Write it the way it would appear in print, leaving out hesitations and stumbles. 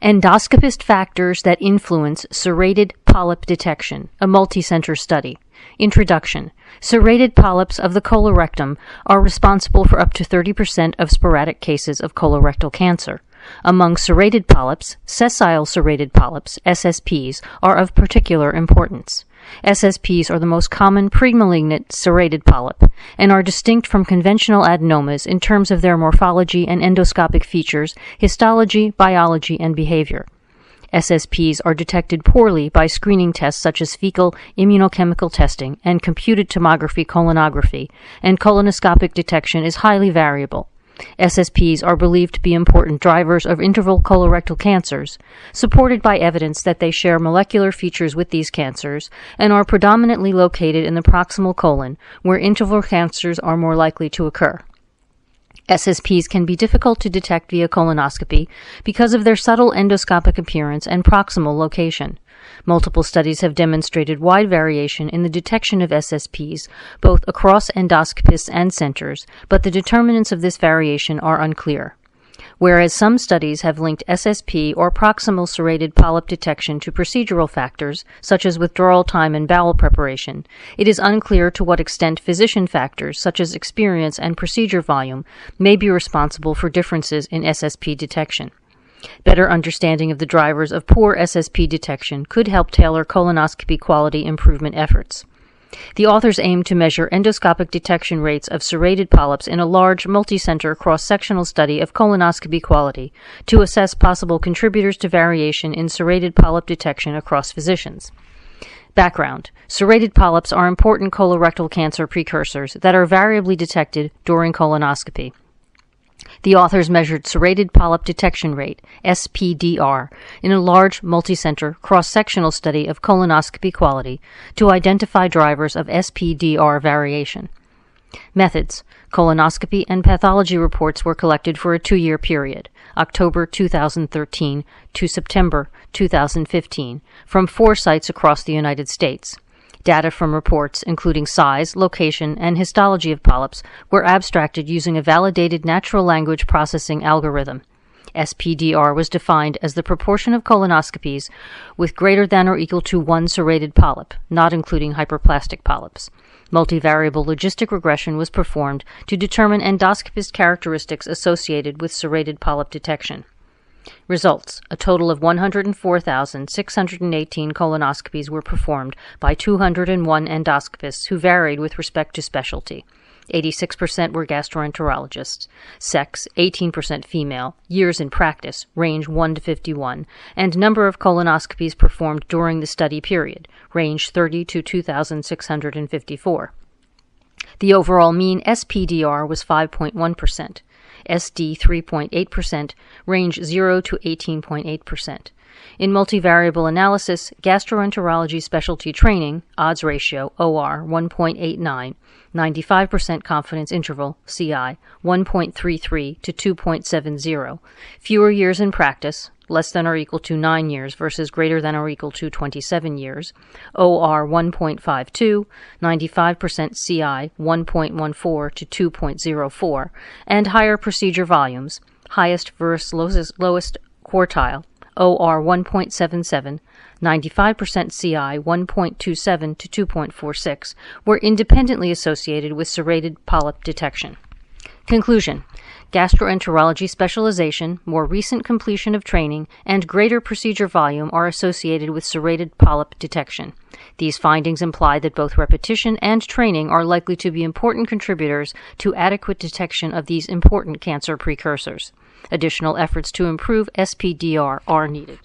Endoscopist Factors that Influence Serrated Polyp Detection, a Multicenter Study. Introduction. Serrated polyps of the colorectum are responsible for up to 30% of sporadic cases of colorectal cancer. Among serrated polyps, sessile serrated polyps, SSPs, are of particular importance. SSPs are the most common premalignant serrated polyp and are distinct from conventional adenomas in terms of their morphology and endoscopic features, histology, biology, and behavior. SSPs are detected poorly by screening tests such as fecal immunochemical testing and computed tomography colonography, and colonoscopic detection is highly variable. SSPs are believed to be important drivers of interval colorectal cancers, supported by evidence that they share molecular features with these cancers and are predominantly located in the proximal colon, where interval cancers are more likely to occur. SSPs can be difficult to detect via colonoscopy because of their subtle endoscopic appearance and proximal location. Multiple studies have demonstrated wide variation in the detection of SSPs, both across endoscopists and centers, but the determinants of this variation are unclear. Whereas some studies have linked SSP or proximal serrated polyp detection to procedural factors, such as withdrawal time and bowel preparation, it is unclear to what extent physician factors, such as experience and procedure volume, may be responsible for differences in SSP detection. Better understanding of the drivers of poor SSP detection could help tailor colonoscopy quality improvement efforts. The authors aim to measure endoscopic detection rates of serrated polyps in a large, multicenter cross-sectional study of colonoscopy quality to assess possible contributors to variation in serrated polyp detection across physicians. Background. Serrated polyps are important colorectal cancer precursors that are variably detected during colonoscopy. The authors measured serrated polyp detection rate, SPDR, in a large, multicenter, cross-sectional study of colonoscopy quality to identify drivers of SPDR variation. Methods. Colonoscopy and pathology reports were collected for a 2-year period, October 2013 to September 2015, from 4 sites across the United States. Data from reports, including size, location, and histology of polyps, were abstracted using a validated natural language processing algorithm. SPDR was defined as the proportion of colonoscopies with greater than or equal to 1 serrated polyp, not including hyperplastic polyps. Multivariable logistic regression was performed to determine endoscopist characteristics associated with serrated polyp detection. Results. A total of 104,618 colonoscopies were performed by 201 endoscopists who varied with respect to specialty. 86% were gastroenterologists. Sex, 18% female. Years in practice, range 1 to 51. And number of colonoscopies performed during the study period, range 30 to 2,654. The overall mean SPDR was 5.1%. SD 3.8%, range 0 to 18.8%. In multivariable analysis, gastroenterology specialty training, odds ratio, OR 1.89, 95% confidence interval, CI 1.33 to 2.70, fewer years in practice, less than or equal to 9 years versus greater than or equal to 27 years, OR 1.52, 95% CI 1.14 to 2.04, and higher procedure volumes, highest versus lowest quartile, OR 1.77, 95% CI 1.27 to 2.46, were independently associated with serrated polyp detection. Conclusion. Gastroenterology specialization, more recent completion of training, and greater procedure volume are associated with serrated polyp detection. These findings imply that both repetition and training are likely to be important contributors to adequate detection of these important cancer precursors. Additional efforts to improve SPDR are needed.